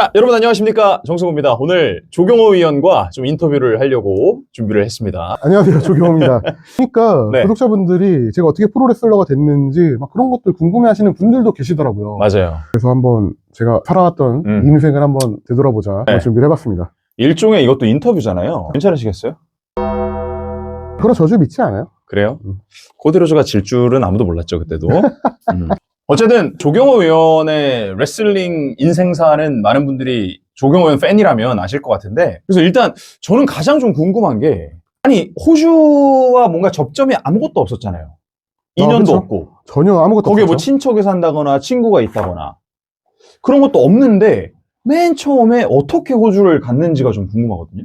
자, 여러분 안녕하십니까? 정승호입니다. 오늘 조경호 위원과 좀 인터뷰를 하려고 준비를 했습니다. 안녕하세요, 조경호입니다. 그러니까 네. 구독자분들이 제가 어떻게 프로레슬러가 됐는지 막 그런 것들 궁금해하시는 분들도 계시더라고요. 맞아요. 그래서 한번 제가 살아왔던 인생을 한번 되돌아보자 네. 준비를 해봤습니다. 일종의 이것도 인터뷰잖아요. 괜찮으시겠어요? 그런 저주 믿지 않아요? 그래요? 코디로즈가 질 줄은 아무도 몰랐죠, 그때도. 어쨌든 조경호 위원의 레슬링 인생사는 많은 분들이 조경호 위원 팬이라면 아실 것 같은데, 그래서 일단 저는 가장 좀 궁금한 게, 아니 호주와 뭔가 접점이 아무것도 없었잖아요. 인연도 그쵸? 없고 전혀 아무것도 거기에 뭐 없었죠. 친척이 산다거나 친구가 있다거나 그런 것도 없는데 맨 처음에 어떻게 호주를 갔는지가 좀 궁금하거든요.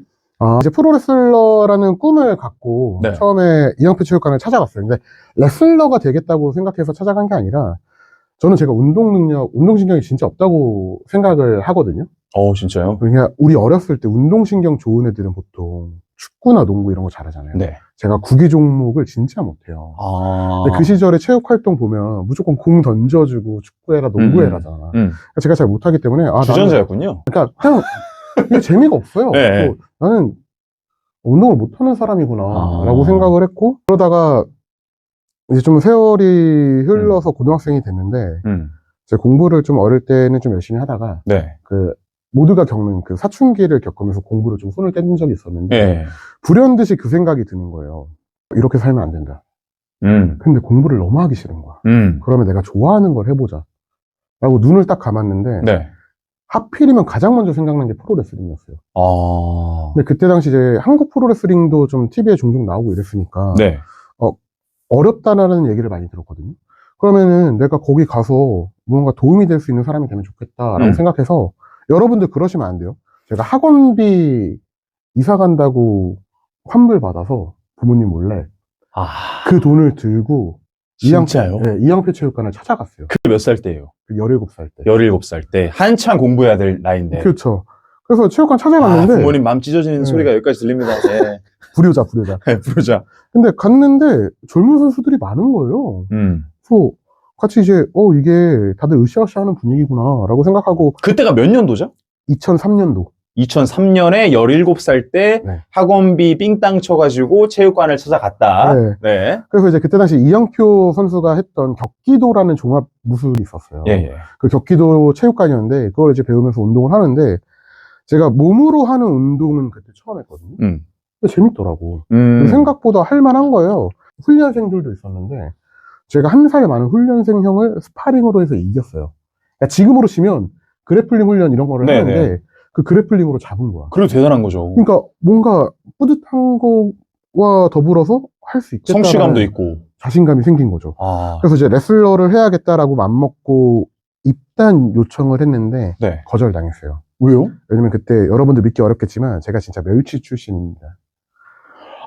이제 프로레슬러라는 꿈을 갖고 네. 처음에 이영표 체육관을 찾아갔어요. 근데 레슬러가 되겠다고 생각해서 찾아간 게 아니라 저는 제가 운동 능력, 운동신경이 진짜 없다고 생각을 하거든요. 진짜요? 그러니까 우리 어렸을 때 운동신경 좋은 애들은 보통 축구나 농구 이런 거 잘하잖아요. 네. 제가 구기 종목을 진짜 못해요. 근데 그 시절에 체육활동 보면 무조건 공 던져주고 축구해라 농구해라잖아. 그러니까 제가 잘 못하기 때문에 주전자였군요. 그러니까 그냥 이게 재미가 없어요. 네. 나는 운동을 못하는 사람이구나 라고 생각을 했고, 그러다가 이제 좀 세월이 흘러서 고등학생이 됐는데 제가 공부를 좀 어릴 때는 좀 열심히 하다가 네. 모두가 겪는 그 사춘기를 겪으면서 공부를 좀 손을 뗀 적이 있었는데 네. 불현듯이 그 생각이 드는 거예요. 이렇게 살면 안 된다. 근데 공부를 너무 하기 싫은 거야. 그러면 내가 좋아하는 걸 해보자 라고 눈을 딱 감았는데 네. 하필이면 가장 먼저 생각난 게 프로레슬링이었어요. 근데 그때 당시 이제 한국 프로레슬링도 좀 TV에 종종 나오고 이랬으니까 네. 어렵다라는 얘기를 많이 들었거든요. 그러면은 내가 거기 가서 뭔가 도움이 될 수 있는 사람이 되면 좋겠다라고 생각해서, 여러분들 그러시면 안 돼요. 제가 학원비 이사 간다고 환불 받아서 부모님 몰래 그 돈을 들고 진짜요? 이영표 체육관을 찾아갔어요. 그 몇 살 때예요? 17살 때. 17살 때 한참 공부해야 될 나이인데. 그렇죠. 그래서 체육관 찾아갔는데 부모님 마음 찢어지는 소리가 여기까지 들립니다. 네. 부르자. 네, 부르자. 근데 갔는데 젊은 선수들이 많은 거예요. 그래서 같이 이제 이게 다들 으쌰으쌰 하는 분위기구나 라고 생각하고. 그때가 몇 년도죠? 2003년도 2003년에 17살 때 네. 학원비 삥땅 쳐가지고 체육관을 찾아갔다. 네. 네. 그래서 이제 그때 당시 이영표 선수가 했던 격기도라는 종합 무술이 있었어요. 예. 그 격기도 체육관이었는데 그걸 이제 배우면서 운동을 하는데, 제가 몸으로 하는 운동은 그때 처음 했거든요. 근데 재밌더라고. 생각보다 할만한 거예요. 훈련생들도 있었는데 제가 한 살 많은 훈련생 형을 스파링으로 해서 이겼어요. 그러니까 지금으로 치면 그래플링 훈련 이런 거를 하는데 그 그래플링으로 잡은 거야. 그래도 대단한 거죠. 그러니까 뭔가 뿌듯한 거와 더불어서 할 수 있겠다. 성취감도 있고 자신감이 생긴 거죠. 그래서 이제 레슬러를 해야겠다라고 맘먹고 입단 요청을 했는데 거절당했어요. 왜요? 왜냐면 그때 여러분들 믿기 어렵겠지만 제가 진짜 멸치 출신입니다.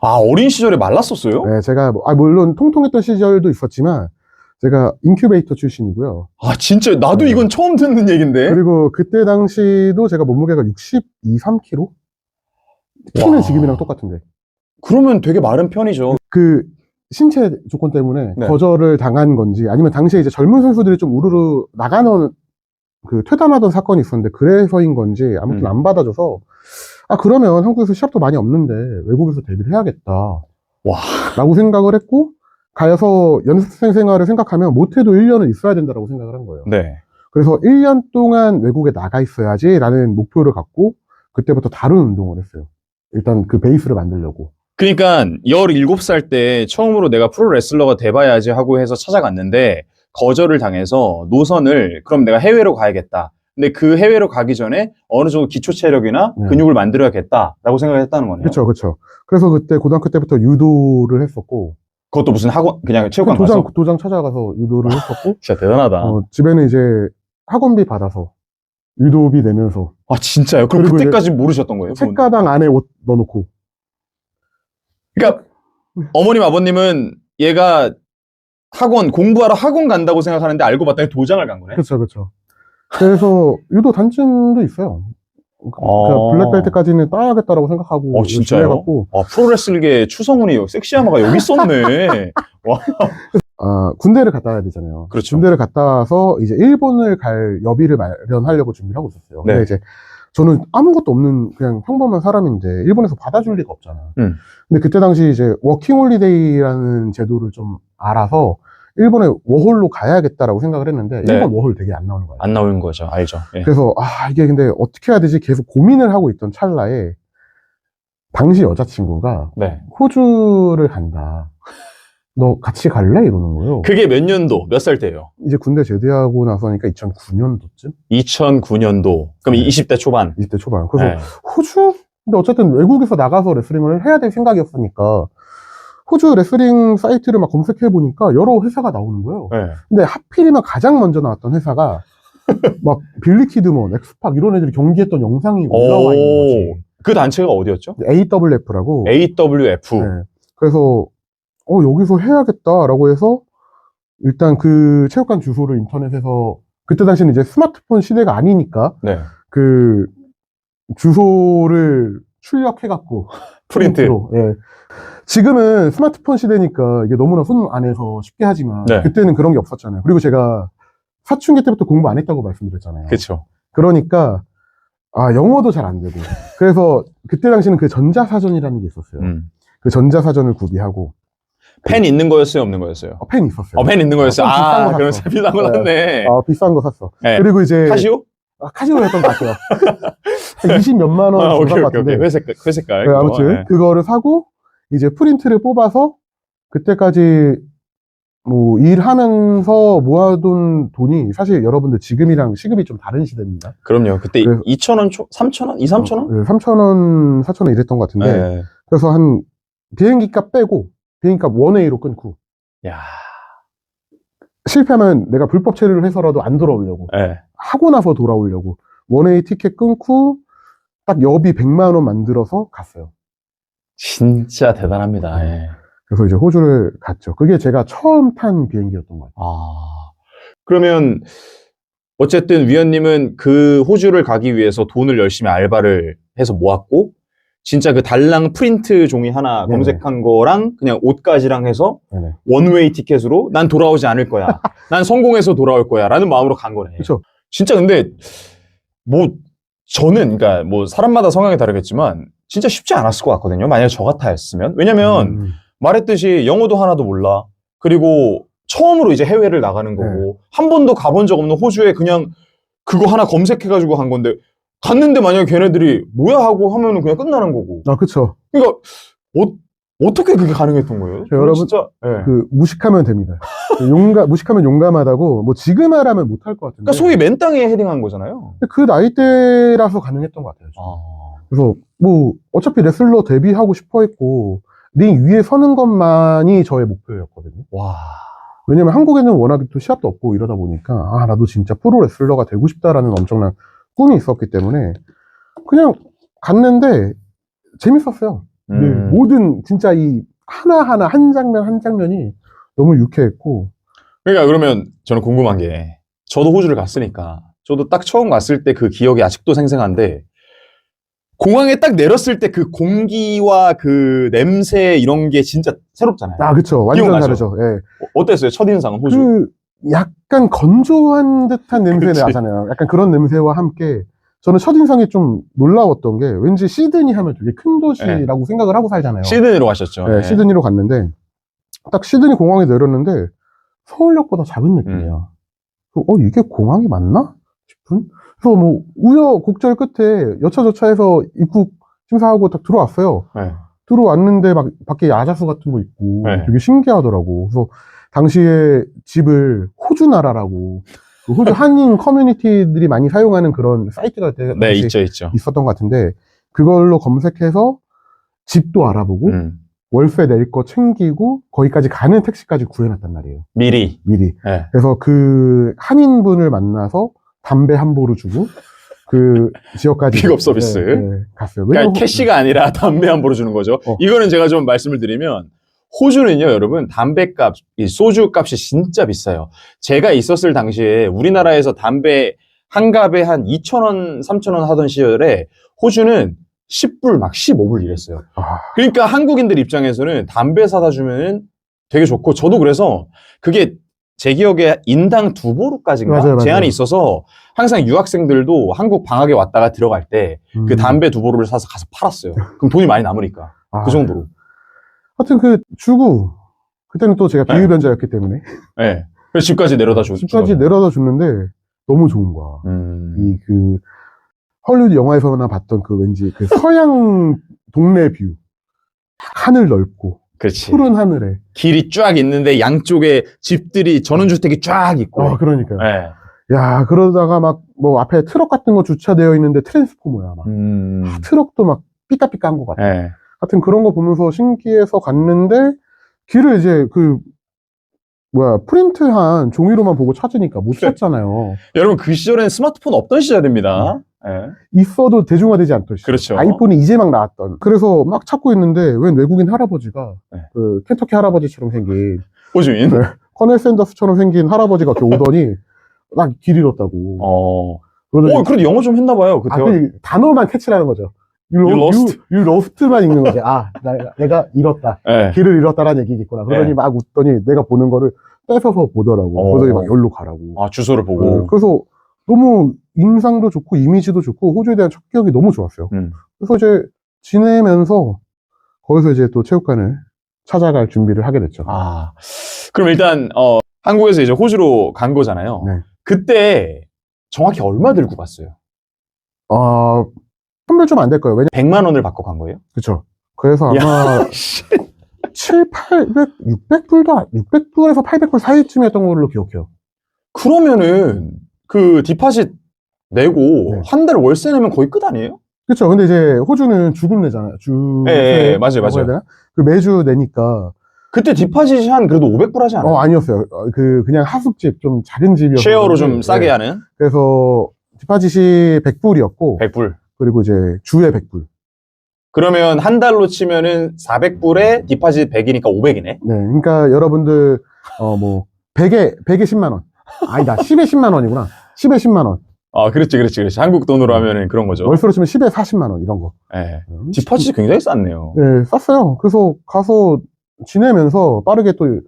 어린 시절에 말랐었어요? 네, 제가 물론 통통했던 시절도 있었지만 제가 인큐베이터 출신이고요. 진짜 나도 이건 처음 듣는 얘긴데. 그리고 그때 당시도 제가 몸무게가 62, 3kg? 키는 지금이랑 똑같은데. 그러면 되게 마른 편이죠. 그 신체 조건 때문에 거절을 당한 건지, 아니면 당시에 이제 젊은 선수들이 좀 우르르 나가는 퇴단하던 사건이 있었는데 그래서인 건지 아무튼 안 받아줘서, 그러면 한국에서 시합도 많이 없는데 외국에서 데뷔를 해야겠다 라고 생각을 했고, 가서 연습생 생활을 생각하면 못해도 1년은 있어야 된다고 생각을 한 거예요. 그래서 1년 동안 외국에 나가 있어야지 라는 목표를 갖고 그때부터 다른 운동을 했어요. 일단 그 베이스를 만들려고. 그러니까 17살 때 처음으로 내가 프로레슬러가 돼봐야지 하고 해서 찾아갔는데 거절을 당해서 노선을, 그럼 내가 해외로 가야겠다. 근데 그 해외로 가기 전에 어느 정도 기초 체력이나 근육을 만들어야겠다라고 생각을 했다는 거네요. 그렇죠. 그래서 그때 고등학교 때부터 유도를 했었고. 그것도 무슨 학원, 그냥 체육관 가서? 도장 찾아가서 유도를 했었고. 진짜 대단하다. 집에는 이제 학원비 받아서 유도비 내면서. 진짜요? 그럼 그때까지 모르셨던 거예요? 책가방 안에 옷 넣어놓고. 그러니까 어머님 아버님은 얘가 공부하러 학원 간다고 생각하는데 알고 봤더니 도장을 간 거네? 그렇죠. 그래서 유도 단증도 있어요. 그러니까 블랙벨트까지는 따야겠다라고 생각하고. 진짜요? 프로레슬계 추성훈이 섹시하마가 여기 있었네. 와. 군대를 갔다 와야 되잖아요. 그렇죠. 군대를 갔다 와서 이제 일본을 갈 여비를 마련하려고 준비를 하고 있었어요. 네. 근데 이제 저는 아무것도 없는 그냥 평범한 사람인데 일본에서 받아줄 리가 없잖아. 근데 그때 당시 이제 워킹홀리데이라는 제도를 좀 알아서 일본에 워홀로 가야겠다라고 생각을 했는데 네. 일본 워홀 되게 안 나오는 거예요. 안 나오는 거죠. 알죠. 예. 그래서 이게 근데 어떻게 해야 되지? 계속 고민을 하고 있던 찰나에 당시 여자친구가 네. 호주를 간다. 너 같이 갈래? 이러는 거예요. 그게 몇 년도, 몇 살 때예요? 이제 군대 제대하고 나서니까 2009년도쯤? 2009년도. 그럼 네. 20대 초반. 20대 초반. 그래서 네. 호주? 근데 어쨌든 외국에서 나가서 레슬링을 해야 될 생각이었으니까 호주 레슬링 사이트를 막 검색해보니까 여러 회사가 나오는 거예요. 네. 근데 하필이면 가장 먼저 나왔던 회사가 막 빌리 키드먼, 엑스팍 이런 애들이 경기했던 영상이 올라와 있는 거지. 그 단체가 어디였죠? AWF라고. AWF. 네. 그래서 여기서 해야겠다라고 해서 일단 그 체육관 주소를 인터넷에서 그때 당시는 이제 스마트폰 시대가 아니니까 네. 그 주소를 출력해갖고 프린트로. 예. 지금은 스마트폰 시대니까 이게 너무나 손 안에서 쉽게 하지만 네. 그때는 그런 게 없었잖아요. 그리고 제가 사춘기 때부터 공부 안 했다고 말씀드렸잖아요. 그렇죠. 그러니까 영어도 잘 안 되고 그래서 그때 당시는 그 전자사전이라는 게 있었어요. 그 전자사전을 구비하고 펜 있는 거였어요, 없는 거였어요? 펜 있었어요. 펜 있는 거였어요. 비싼 거 그럼 샀어. 비싼 거 샀네. 비싼 거 샀어. 네. 그리고 이제 카시오? 카시오였던 것 같아요. 20 몇만 원 오케이, 준것 오케이, 같은데. 오케이. 회색깔. 네, 아무튼 네. 그거를 사고 이제 프린트를 뽑아서 그때까지 뭐 일하면서 모아둔 돈이 사실 여러분들 지금이랑 시급이 좀 다른 시대입니다. 그럼요. 그때 그래서- 2,000원, 3,000원? 2, 3,000원? 네, 3,000원, 4,000원 이랬던 것 같은데 네. 그래서 한 비행기 값 빼고 비행기 값 원웨이로 끊고 야. 실패하면 내가 불법 체류를 해서라도 안 돌아오려고 네. 하고 나서 돌아오려고 원웨이 티켓 끊고 딱 여비 100만 원 만들어서 갔어요. 진짜 대단합니다. 예. 그래서 이제 호주를 갔죠. 그게 제가 처음 탄 비행기였던 것 같아요. 그러면 어쨌든 위원님은 그 호주를 가기 위해서 돈을 열심히 알바를 해서 모았고 진짜 그 달랑 프린트 종이 하나 네네. 검색한 거랑 그냥 옷까지랑 해서 네네. 원웨이 티켓으로 난 돌아오지 않을 거야. 난 성공해서 돌아올 거야. 라는 마음으로 간 거네. 그렇죠. 진짜 근데 뭐 저는 그러니까 뭐 사람마다 성향이 다르겠지만 진짜 쉽지 않았을 것 같거든요. 만약에 저 같았으면. 왜냐면 말했듯이 영어도 하나도 몰라. 그리고 처음으로 이제 해외를 나가는 거고 한 번도 가본 적 없는 호주에 그냥 그거 하나 검색해가지고 간 건데 갔는데 만약에 걔네들이 뭐야 하고 하면은 그냥 끝나는 거고. 그쵸. 그러니까 어떻게 그게 가능했던 거예요? 여러분, 진짜 예. 무식하면 됩니다. 무식하면 용감하다고, 뭐, 지금 하라면 못할 것 같은데. 그러니까 소위 맨 땅에 헤딩한 거잖아요. 근데 그 나이대라서 가능했던 것 같아요. 그래서, 뭐, 어차피 레슬러 데뷔하고 싶어 했고, 링 위에 서는 것만이 저의 목표였거든요. 와. 왜냐면 한국에는 워낙 또 시합도 없고 이러다 보니까, 나도 진짜 프로 레슬러가 되고 싶다라는 엄청난 꿈이 있었기 때문에, 그냥 갔는데, 재밌었어요. 모든 진짜 이 하나하나 한 장면 한 장면이 너무 유쾌했고. 그러니까 그러면 저는 궁금한 게 저도 호주를 갔으니까 저도 딱 처음 갔을 때 그 기억이 아직도 생생한데 공항에 딱 내렸을 때 그 공기와 그 냄새 이런 게 진짜 새롭잖아요. 그쵸. 완전 기억나죠? 다르죠. 예. 어땠어요? 첫인상은 호주? 그 약간 건조한 듯한 냄새 그치. 나잖아요. 약간 그런 냄새와 함께 저는 첫인상이 좀 놀라웠던 게 왠지 시드니 하면 되게 큰 도시라고 생각을 하고 살잖아요. 시드니로 가셨죠. 네, 시드니로 갔는데 딱 시드니 공항에 내렸는데 서울역보다 작은 느낌이야. 이게 공항이 맞나? 싶은? 그래서 뭐 우여곡절 끝에 여차저차해서 입국 심사하고 딱 들어왔어요. 네. 들어왔는데 막 밖에 야자수 같은 거 있고 네. 되게 신기하더라고. 그래서 당시에 집을 호주 나라라고 그 호주 한인 커뮤니티들이 많이 사용하는 그런 사이트가 네, 있죠. 있었던 것 같은데 그걸로 검색해서 집도 알아보고 월세 낼 거 챙기고 거기까지 가는 택시까지 구해놨단 말이에요. 미리. 네. 그래서 그 한인분을 만나서 담배 한 보루 주고 그 지역까지 픽업 서비스. 갔어요. 그러니까 캐시가 아니라 담배 한 보루 주는 거죠. 이거는 제가 좀 말씀을 드리면 호주는요, 여러분, 담배값, 이 소주 값이 진짜 비싸요. 제가 있었을 당시에 우리나라에서 담배 한 갑에 한 2,000원, 3,000원 하던 시절에 호주는 10불 막 15불 이랬어요. 그러니까 한국인들 입장에서는 담배 사다 주면은 되게 좋고, 저도 그래서 그게 제 기억에 인당 2보루까지인가 맞아요. 제한이 있어서 항상 유학생들도 한국 방학에 왔다가 들어갈 때 그 담배 2보루를 사서 가서 팔았어요. 그럼 돈이 많이 남으니까. 아, 그 정도로. 하여튼 주고, 그때는 또 제가 네. 비흡연자였기 때문에. 네. 그래서 집까지 내려다 주. 집까지 내려다 줬는데, 너무 좋은 거야. 헐리우드 영화에서나 봤던 왠지 서양 동네 뷰. 하늘 넓고, 그렇지. 푸른 하늘에. 길이 쫙 있는데 양쪽에 집들이, 전원주택이 쫙 있고. 그러니까요. 네. 야, 그러다가 앞에 트럭 같은 거 주차되어 있는데 트랜스포머야, 트럭도 삐까삐까 한 것 같아. 네. 하여튼 그런 거 보면서 신기해서 갔는데, 길을 이제 프린트한 종이로만 보고 찾으니까 못 찾잖아요. 여러분, 그 시절엔 스마트폰 없던 시절입니다. 네. 있어도 대중화되지 않던 시절. 그렇죠. 아이폰이 이제 막 나왔던. 그래서 막 찾고 있는데, 웬 외국인 할아버지가, 네. 켄터키 할아버지처럼 생긴, 호주인? 네, 커넬 샌더스처럼 생긴 할아버지가 이렇게 오더니, 막 길 잃었다고. 그러더니, 그래도 영어 좀 했나봐요. 단어만 캐치라는 거죠. You lost? You lost만 읽는 거지. 내가 잃었다. 네. 길을 잃었다라는 얘기겠구나. 그러더니 네. 막 웃더니 내가 보는 거를 뺏어서 보더라고. 그러더니 막 여기로 가라고. 주소를 보고. 그래서 너무 인상도 좋고 이미지도 좋고 호주에 대한 첫 기억이 너무 좋았어요. 그래서 이제 지내면서 거기서 이제 또 체육관을 찾아갈 준비를 하게 됐죠. 그럼 일단 한국에서 이제 호주로 간 거잖아요. 네. 그때 정확히 얼마 들고 갔어요? 선별 좀 안 될 거예요. 100만 원을 받고 간 거예요? 그쵸. 그래서 아마 600불에서 800불 사이쯤이었던 걸로 기억해요. 그러면은 그 디파짓 내고 네. 한 달 월세 내면 거의 끝 아니에요? 그쵸. 근데 이제 호주는 주금 내잖아요. 네, 맞아요. 매주 내니까. 그때 디파짓이 한 그래도 500불 하지 않아요? 아니었어요. 그냥 하숙집, 좀 작은 집이었어요. 쉐어로 좀 싸게 하는? 그래서 디파짓이 100불이었고. 100불. 그리고 이제 주에 100불. 그러면 한 달로 치면은 400불에 디파짓 100이니까 500이네? 네. 그러니까 여러분들, 100에 10만 원. 아니다. 10에 10만 원이구나. 10에 10만 원. 그렇지. 한국 돈으로 하면은 그런 거죠. 월세로 치면 10에 40만 원, 이런 거. 네. 디파짓이 굉장히 쌌네요. 네, 쌌어요. 그래서 가서 지내면서 빠르게 또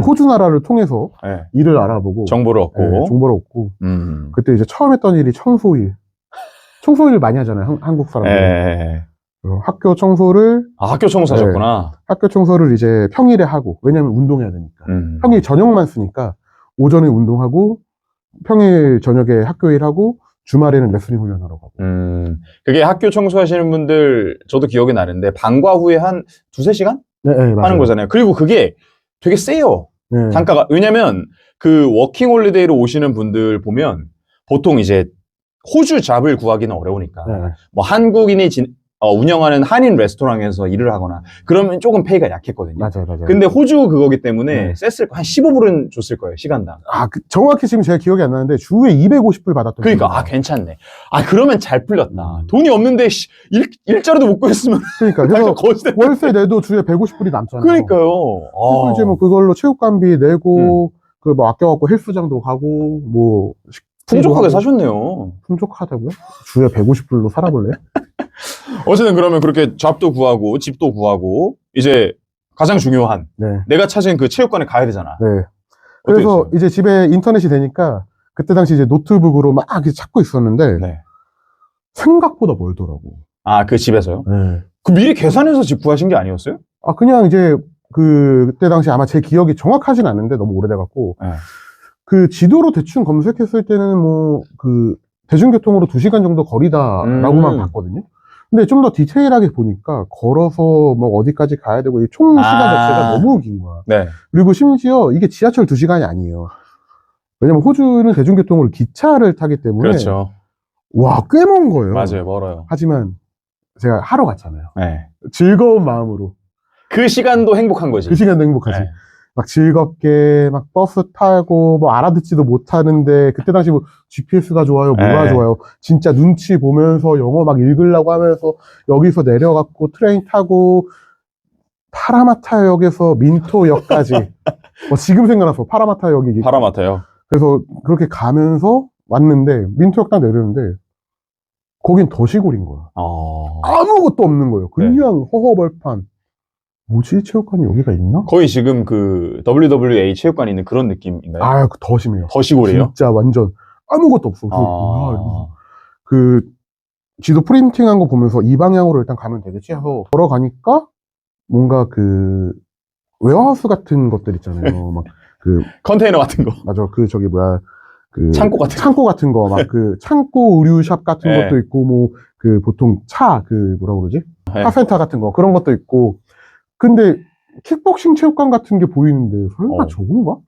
호주 나라를 통해서 네. 일을 알아보고. 정보를 얻고. 네, 정보를 얻고. 그때 이제 처음 했던 일이 청소일. 청소일 많이 하잖아요, 한국 사람들. 네. 학교 청소를. 학교 청소하셨구나. 학교 청소를 이제 평일에 하고. 왜냐면 운동해야 되니까. 평일 저녁만 쓰니까 오전에 운동하고, 평일 저녁에 학교 일하고, 주말에는 레슬링 훈련하러 가고. 그게 학교 청소하시는 분들, 저도 기억이 나는데, 방과 후에 한 2-3시간? 네, 하는 거잖아요. 그리고 그게 되게 세요. 네. 단가가. 왜냐면, 그 워킹 홀리데이로 오시는 분들 보면, 보통 이제, 호주 잡을 구하기는 어려우니까. 네. 한국인이 운영하는 한인 레스토랑에서 일을 하거나, 그러면 조금 페이가 약했거든요. 맞아요. 근데 호주 그거기 때문에 네. 셌을 거, 한 15불은 줬을 거예요, 시간당. 정확히 지금 제가 기억이 안 나는데, 주에 250불 받았던. 그러니까, 괜찮네. 그러면 잘 풀렸다. 돈이 없는데, 일자리도 못 구했으면. 그러니까, 그래서 월세 내도 주에 150불이 남잖아요. 그러니까요. 그래서 이제 그걸로 체육관비 내고, 아껴갖고 헬스장도 가고, 풍족하게 사셨네요. 풍족하다고요? 주에 150불로 살아볼래? 어쨌든 그러면 그렇게 잡도 구하고, 집도 구하고, 이제 가장 중요한, 네. 내가 찾은 그 체육관에 가야 되잖아. 네. 그래서 이제 집에 인터넷이 되니까, 그때 당시 이제 노트북으로 막 이렇게 찾고 있었는데, 네. 생각보다 멀더라고. 그 집에서요? 네. 그 미리 계산해서 집 구하신 게 아니었어요? 그냥 이제, 그때 당시 아마 제 기억이 정확하진 않은데, 너무 오래돼갖고, 네. 지도로 대충 검색했을 때는 대중교통으로 2시간 정도 거리다라고만 봤거든요. 근데 좀 더 디테일하게 보니까 걸어서 어디까지 가야 되고 이 총 시간 자체가 너무 긴 거야. 네. 그리고 심지어 이게 지하철 2시간이 아니에요. 왜냐면 호주는 대중교통으로 기차를 타기 때문에. 그렇죠. 와, 꽤 먼 거예요. 맞아요, 멀어요. 하지만 제가 하러 갔잖아요. 네. 즐거운 마음으로. 그 시간도 행복한 거지. 그 시간도 행복하지. 네. 막 즐겁게 버스 타고 알아듣지도 못하는데 그때 당시 GPS가 좋아요, 뭐가 좋아요. 진짜 눈치 보면서 영어 막 읽으려고 하면서 여기서 내려갖고 트레인 타고 파라마타역에서 민토역까지 지금 생각나서 파라마타역이. 파라마타요. 그래서 그렇게 가면서 왔는데 민토역 딱 내리는데 거긴 더 시골인 거야. 아무것도 없는 거예요. 그냥 허허벌판. 뭐지? 체육관이 여기가 있나? 거의 지금 그 WWE 체육관에 있는 그런 느낌인가요? 아, 더 심해요. 더 시골이에요? 진짜 완전 아무것도 없어. 그래서 뭐야, 이러면서. 그 지도 프린팅한 거 보면서 이 방향으로 일단 가면 되겠지 해서 걸어가니까 뭔가 그 웨어하우스 같은 것들 있잖아요. 막 그 컨테이너 같은 거. 맞아. 그 저기 뭐야 그 창고 같은 거. 창고 같은 거 막 그 창고 의류샵 같은 네. 것도 있고 뭐 그 보통 차 그 뭐라 그러지? 네. 카센터 같은 거 그런 것도 있고. 근데 킥복싱 체육관 같은 게 보이는데 설마 저건가?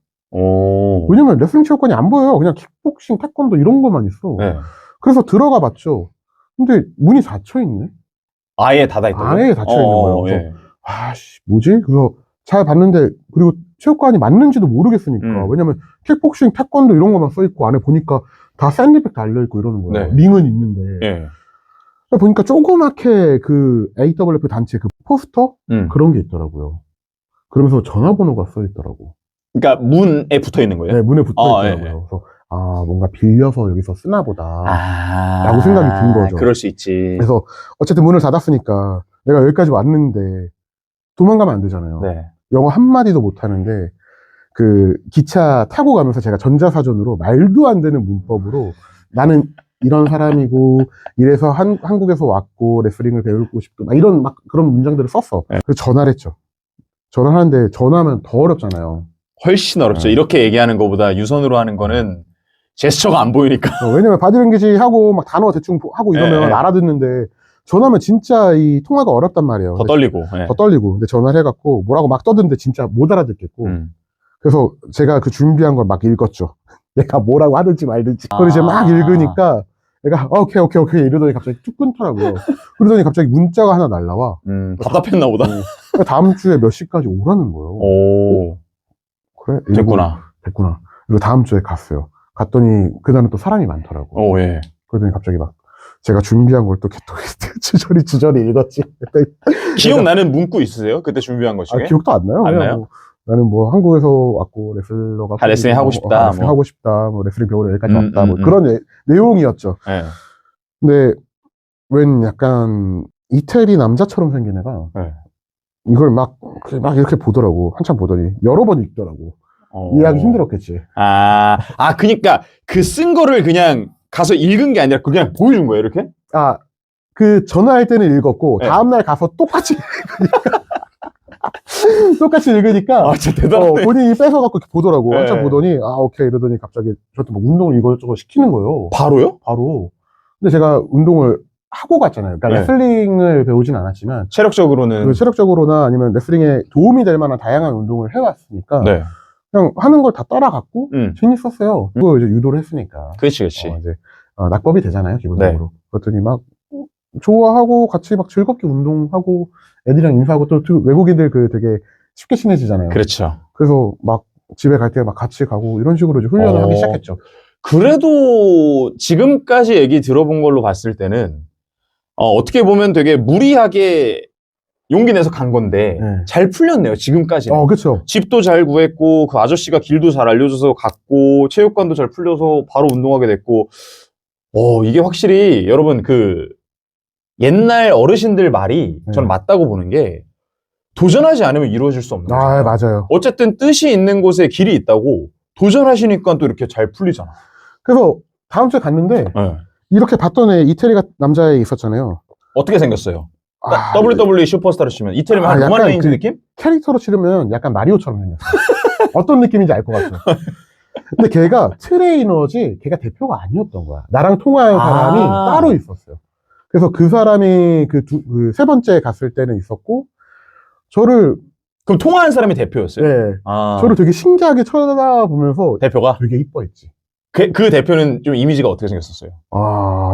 왜냐면 레슬링 체육관이 안 보여요. 그냥 킥복싱, 태권도 이런 것만 있어. 네. 그래서 들어가 봤죠. 근데 문이 닫혀 있네. 아예 닫아있다고? 아예 닫혀 있는 거예요. 그래서 예. 아씨 뭐지? 그래서 잘 봤는데 그리고 체육관이 맞는지도 모르겠으니까. 왜냐면 킥복싱, 태권도 이런 것만 써 있고 안에 보니까 다 샌드백 달려 있고 이러는 거예요. 네. 링은 있는데. 예. 보니까 조그맣게 그 AWF 단체 그 포스터 그런 게 있더라고요. 그러면서 전화번호가 써 있더라고. 그러니까 문에 붙어 있는 거예요? 네, 문에 붙어 있더라고요. 예. 그래서 아 뭔가 빌려서 여기서 쓰나 보다. 라고 생각이 든 거죠. 그럴 수 있지. 그래서 어쨌든 문을 닫았으니까 내가 여기까지 왔는데 도망가면 안 되잖아요. 네. 영어 한마디도 못 하는데 그 기차 타고 가면서 제가 전자사전으로 말도 안 되는 문법으로 나는 이런 사람이고 이래서 한국에서 왔고 레슬링을 배우고 싶고 막 이런 막 그런 문장들을 썼어. 네. 그래서 전화를 했죠. 전화를 하는데 전화하면 더 어렵잖아요. 훨씬 어렵죠. 네. 이렇게 얘기하는 것보다 유선으로 하는 거는 제스처가 안 보이니까. 왜냐면 바디랭귀지 하고 막 단어 대충 하고 이러면 네. 알아듣는데 전화하면 진짜 이 통화가 어렵단 말이에요. 더 떨리고. 예. 더 떨리고. 근데 전화를 해갖고 뭐라고 막 떠드는데 진짜 못 알아듣겠고. 그래서 제가 그 준비한 걸 막 읽었죠. 내가 뭐라고 하든지 말든지. 그걸 이제 막 읽으니까 내가 오케이 이러더니 갑자기 쭉 끊더라고요. 그러더니 갑자기 문자가 하나 날라와. 답답했나 보다. 다음 주에 몇 시까지 오라는 거예요. 오. 그래? 됐구나. 됐구나. 그리고 다음 주에 갔어요. 갔더니 그날은 또 사람이 많더라고. 오, 예. 그러더니 갑자기 막 제가 준비한 걸 또 주저리 읽었지. 기억나는 문구 있으세요? 그때 준비한 것 중에? 기억도 안 나요. 안 그냥 나요? 뭐 나는 뭐 한국에서 왔고 레슬러가 다 레슬링 하고 싶다, 레슬링 뭐. 하고 싶다. 뭐 레슬링 배우러 여기까지 왔다. 뭐 음. 그런 내용이었죠. 예. 근데 웬 약간 이태리 남자처럼 생긴 애가 네. 이걸 막 이렇게 보더라고. 한참 보더니 여러 번 읽더라고. 이해하기 힘들었겠지. 그니까 그 쓴 거를 그냥 가서 읽은 게 아니라 그냥 보여준 거예요, 이렇게? 그 전화할 때는 읽었고 네. 다음날 가서 똑같이 읽으니까 진짜 대단하네. 본인이 뺏어갖고 이렇게 보더라고. 네. 한참 보더니 오케이 이러더니 갑자기 저한테 막 운동을 이것저것 시키는 거예요. 바로요? 바로. 근데 제가 운동을 하고 갔잖아요. 그러니까 네. 레슬링을 배우진 않았지만 체력적으로는. 체력적으로나 아니면 레슬링에 도움이 될 만한 다양한 운동을 해왔으니까 네. 그냥 하는 걸 다 따라갔고 재밌었어요. 그거 이제 유도를 했으니까. 그렇지. 이제 낙법이 되잖아요, 기본적으로. 그랬더니 막 좋아하고 같이 막 즐겁게 운동하고 애들이랑 인사하고 또 외국인들 되게 쉽게 친해지잖아요. 그렇죠. 그래서 막 집에 갈 때 막 같이 가고 이런 식으로 이제 훈련을 하기 시작했죠. 그래도 지금까지 얘기 들어본 걸로 봤을 때는 어떻게 보면 되게 무리하게 용기 내서 간 건데 잘 풀렸네요, 지금까지는. 그쵸. 집도 잘 구했고 그 아저씨가 길도 잘 알려줘서 갔고 체육관도 잘 풀려서 바로 운동하게 됐고 이게 확실히 여러분 그 옛날 어르신들 말이 저는 맞다고 보는 게 도전하지 않으면 이루어질 수 없는 거잖아요. 맞아요. 어쨌든 뜻이 있는 곳에 길이 있다고 도전하시니까 또 이렇게 잘 풀리잖아. 그래서 다음 주에 갔는데 이렇게 봤던 애 이태리 남자애 있었잖아요. 어떻게 생겼어요? WWE 슈퍼스타로 치면 이태리면 한 로만 레인즈 느낌? 캐릭터로 치르면 약간 마리오처럼 생겼어요. 어떤 느낌인지 알 것 같죠. 근데 걔가 트레이너지 걔가 대표가 아니었던 거야. 나랑 통화한 사람이 따로 있었어요. 그래서 그 사람이 그 세 번째 갔을 때는 있었고 저를 그럼 통화한 사람이 대표였어요? 네. 저를 되게 신기하게 쳐다보면서 대표가? 되게 이뻐했지. 그 대표는 좀 이미지가 어떻게 생겼었어요?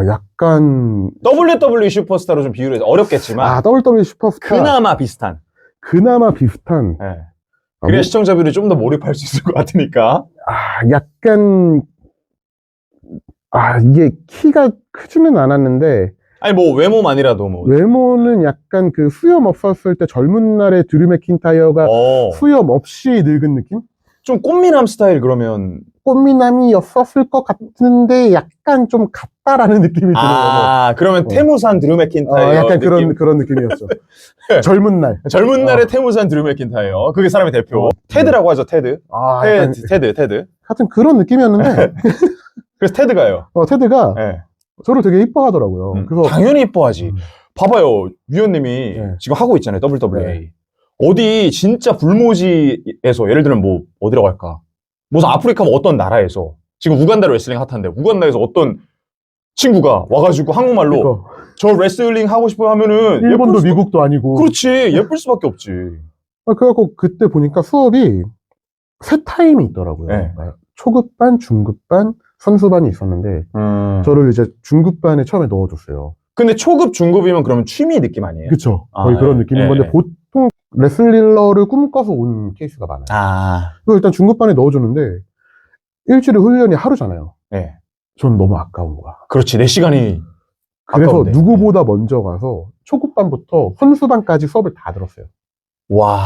약간 WWE 슈퍼스타로 좀 비유를 해서 어렵겠지만 WWE 슈퍼스타 그나마 비슷한. 네. 그래야 시청자들이 좀 더 몰입할 수 있을 것 같으니까. 약간 이게 키가 크지는 않았는데 아니 뭐 외모만이라도 뭐. 외모는 약간 그 수염 없었을 때 젊은 날의 드류 맥킨타이어가 수염 없이 늙은 느낌? 좀 꽃미남 스타일 그러면. 꽃미남이었었을 것 같은데 약간 좀 같다라는 느낌이 드는 거죠. 아, 그러면 태무산 드루 맥킨타이어. 약간 느낌? 그런 느낌이었죠. 젊은 날. 젊은 날의 태무산 드루 맥킨타이어. 그게 사람의 대표. 테드라고 하죠, 테드. 약간, 테드. 하여튼 그런 느낌이었는데, 그래서 테드가요. 테드가 네. 저를 되게 이뻐하더라고요. 그래서 당연히 이뻐하지. 봐봐요. 위원님이 네. 지금 하고 있잖아요. WWE. 네. 어디 진짜 불모지에서 예를 들면 뭐 어디라고 할까? 무슨 아프리카 뭐 어떤 나라에서 지금 우간다 레슬링 핫한데 우간다에서 어떤 친구가 와가지고 한국말로 그러니까 저 레슬링 하고 싶어 하면은 일본도 예쁠 미국도 아니고. 그렇지. 예쁠 수밖에 없지. 그래갖고 그때 보니까 수업이 세 타임이 있더라고요. 네. 그러니까 초급반, 중급반, 선수반이 있었는데 저를 이제 중급반에 처음에 넣어줬어요. 근데 초급, 중급이면 그러면 취미 느낌 아니에요? 그쵸. 거의 그런 느낌인 건데 보통 레슬러를 꿈꿔서 온 케이스가 많아요. 그래서 일단 중급반에 넣어줬는데 일주일에 훈련이 하루잖아요. 네. 전 너무 아까운 거야. 그렇지. 내 시간이 그래서 아까운데. 누구보다 먼저 가서 초급반부터 선수반까지 수업을 다 들었어요. 와,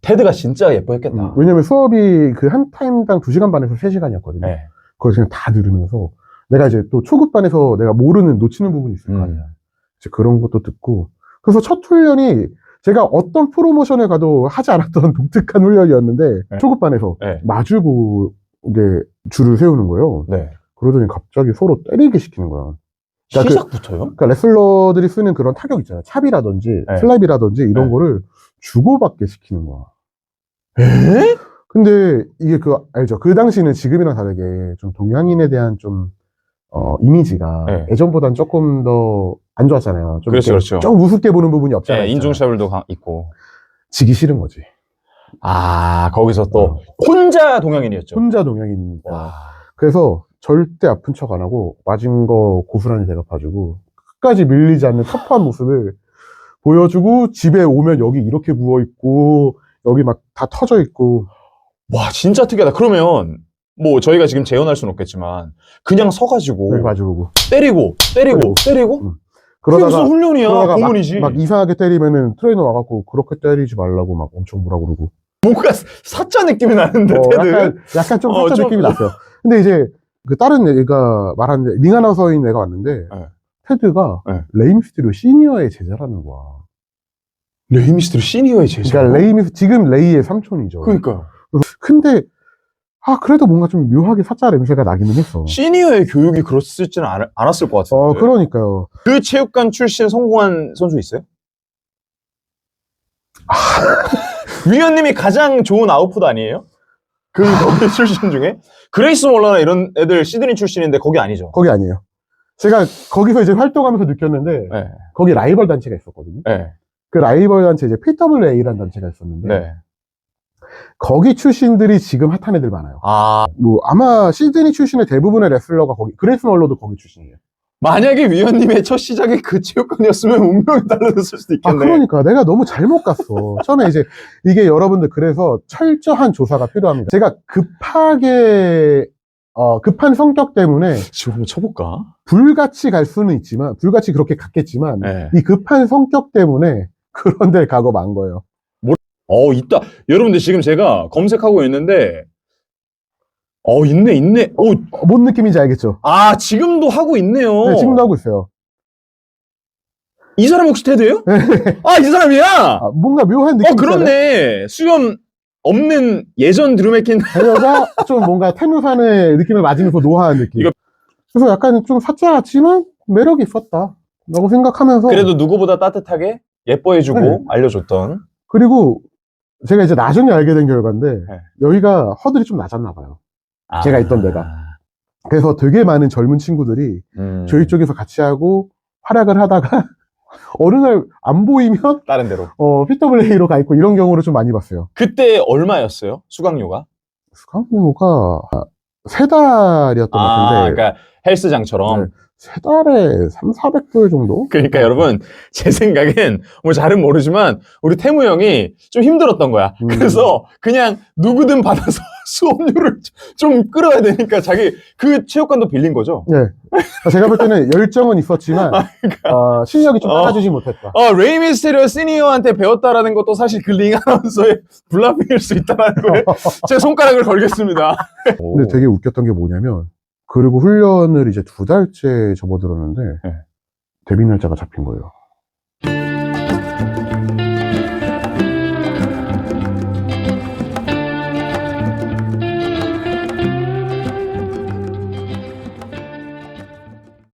테드가 진짜 예뻐했겠다. 왜냐면 수업이 그 한 타임당 2시간 반에서 3시간이었거든요. 네. 그걸 그냥 다 들으면서 내가 이제 또 초급반에서 내가 모르는 놓치는 부분이 있을 거 아니야. 이제 그런 것도 듣고. 그래서 첫 훈련이 제가 어떤 프로모션에 가도 하지 않았던 독특한 훈련이었는데 네. 초급반에서 네. 마주보게 줄을 세우는 거예요. 네. 그러더니 갑자기 서로 때리게 시키는 거야. 그러니까 시작부터요? 그러니까 레슬러들이 쓰는 그런 타격 있잖아요. 찹이라든지 네. 슬랩이라든지 이런 네. 거를 주고받게 시키는 거야. 에? 근데 이게 알죠? 그 당시는 지금이랑 다르게 좀 동양인에 대한 좀 이미지가 네. 예전보단 조금 더 안 좋았잖아요. 좀 그렇죠, 이렇게 그렇죠. 좀 우습게 보는 부분이 없잖아요. 네, 인종차별도 있고. 지기 싫은 거지. 아, 거기서 또 혼자 동양인이었죠. 혼자 동양인이니까. 와. 그래서 절대 아픈 척 안 하고 맞은 거 고스란히 대답해주고 끝까지 밀리지 않는 터프한 모습을 보여주고 집에 오면 여기 이렇게 부어있고 여기 막 다 터져 있고. 와, 진짜 특이하다. 그러면 뭐 저희가 지금 재현할 수는 없겠지만 그냥 서가지고 여기 마주보고 때리고 그게 무슨 훈련이야? 그러다가 고문이지. 막 이상하게 때리면은 트레이너 와갖고 그렇게 때리지 말라고 막 엄청 뭐라 그러고. 뭔가 사짜 느낌이 나는데 테드. 약간 좀 사짜 느낌이 났어요. 근데 이제 그 다른 애가 말하는데 링 아나운서인 애가 왔는데 네. 테드가 네. 레이 미스테리오 시니어의 제자라는 거야. 레이 미스테리오 시니어의 제자. 그러니까 지금 레이의 삼촌이죠. 그러니까요. 근데 그래도 뭔가 좀 묘하게 사짜 냄새가 나기는 했어. 시니어의 교육이 그렇지는 않았을 것 같은데. 그러니까요. 그 체육관 출신 성공한 선수 있어요? 위원님이 가장 좋은 아웃풋 아니에요? 거기 출신 중에? 그레이스 몰러나 이런 애들 시드니 출신인데 거기 아니죠? 거기 아니에요. 제가 거기서 이제 활동하면서 느꼈는데 네. 거기 라이벌 단체가 있었거든요. 네. 그 라이벌 단체 이제 PWA라는 단체가 있었는데 네. 거기 출신들이 지금 핫한 애들 많아요. 뭐 아마 시드니 출신의 대부분의 레슬러가 거기 그레이스 몰러도 거기 출신이에요. 만약에 위원님의 첫 시작이 그 체육관이었으면 운명이 달라졌을 수도 있겠네. 그러니까 내가 너무 잘못 갔어. 처음에 이제 이게 여러분들 그래서 철저한 조사가 필요합니다. 제가 급한 성격 때문에 지금 한번 쳐볼까? 불같이 갈 수는 있지만 불같이 그렇게 갔겠지만 네. 이 급한 성격 때문에 그런 데를 가고 만 거예요. 있다. 여러분들 지금 제가 검색하고 있는데 있네. 뭔 느낌인지 알겠죠? 지금도 하고 있네요. 네, 지금도 하고 있어요. 이 사람이 혹시 테드예요? 이 사람이야! 뭔가 묘한 느낌이 그렇네. 수염 없는 예전 드루 맥킨타이어가 좀 뭔가 태무산의 느낌을 맞으면서 노화한 느낌. 그래서 약간 좀 사짜 같지만 매력이 있었다 라고 생각하면서 그래도 누구보다 따뜻하게 예뻐해주고 네. 알려줬던. 그리고 제가 이제 나중에 알게 된 결과인데 네. 여기가 허들이 좀 낮았나 봐요. 제가 있던 데가. 그래서 되게 많은 젊은 친구들이 저희 쪽에서 같이 하고 활약을 하다가 어느 날 안 보이면 다른 데로. PWA로 가 있고 이런 경우를 좀 많이 봤어요. 그때 얼마였어요? 수강료가? 수강료가 3달이었던 것 같은데. 그러니까 헬스장처럼. 네, 3달에 3,400불 정도? 그러니까 여러분, 제 생각엔 뭐 잘은 모르지만 우리 태무 형이 좀 힘들었던 거야. 그래서 그냥 누구든 받아서 수업료를 좀 끌어야 되니까 자기 그 체육관도 빌린 거죠? 네. 제가 볼 때는 열정은 있었지만, 실력이 좀 따라주지 못했다. 레이 미스테리오 시니어한테 배웠다라는 것도 사실 그 링 아나운서의 블라핑일 수 있다는 거에 제 손가락을 걸겠습니다. 근데 되게 웃겼던 게 뭐냐면, 그리고 훈련을 이제 2달째 접어들었는데, 네. 데뷔 날짜가 잡힌 거예요.